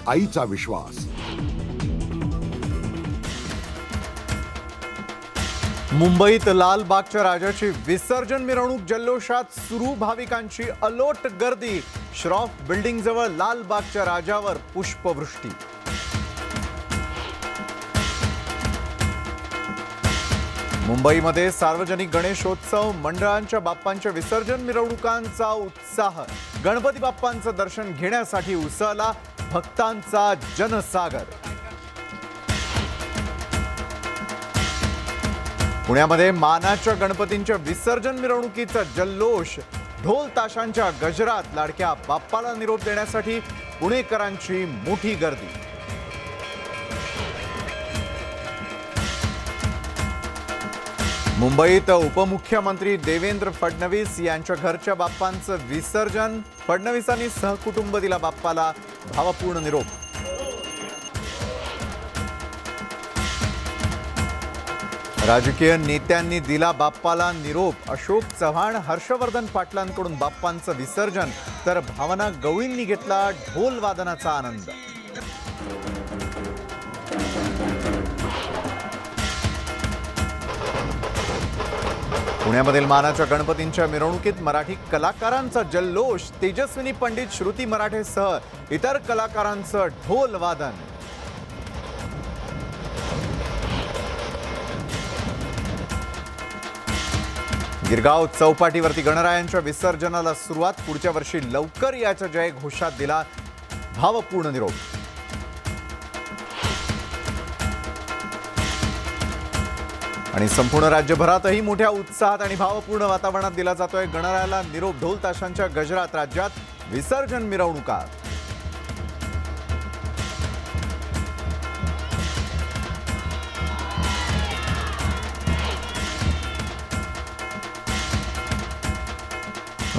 आईचा विश्वास। मुंबईत लालबागच्या राजाची विसर्जन मिरवणूक जल्लोषात सुरू, भाविकांची अलोट गर्दी। श्रॉफ बिल्डिंग जवळ लालबागच्या राजावर पुष्पवृष्टी। मुंबईमध्ये सार्वजनिक गणेशोत्सव मंडळांच्या बाप्पांच्या विसर्जन मिरवणुकांचा उत्साह। गणपती बाप्पांचं दर्शन घेण्यासाठी उसळला भक्तांचा जनसागर। पुण्यामध्ये मानाच्या गणपतींच्या विसर्जन मिरवणुकीचा जल्लोष। ढोल ताशांच्या गजरात लाडक्या बाप्पाला निरोप देण्यासाठी पुणेकरांची मोठी गर्दी। मुंबईत उपमुख्यमंत्री देवेंद्र फडणवीस यांच्या घरच्या बाप्पांचं विसर्जन। फडणवीसांनी सहकुटुंब दिला बाप्पाला भावपूर्ण निरोप। राजकीय नेत्यांनी दिला बाप्पाला निरोप। अशोक चव्हाण, हर्षवर्धन पाटलांकडून बाप्पांचं विसर्जन, तर भावना गवळींनी घेतला ढोल वादनाचा आनंद। पुण्यामधील मानाच्या गणपतींच्या मिरवणुकीत मराठी कलाकारांचा जल्लोष। तेजस्विनी पंडित, श्रुती मराठेसह इतर कलाकारांचं ढोल वादन। गिरगाव चौपाटीवरती गणरायांच्या विसर्जनाला सुरुवात। पुढच्या वर्षी लवकर याच्या जय घोषात दिला भावपूर्ण निरोप। आणि संपूर्ण राज्यभरातही मोठ्या उत्साहात आणि भावपूर्ण वातावरणात दिला जातोय गणरायाला निरोप। ढोल ताशांच्या गजरात राज्यात विसर्जन मिरवणुका।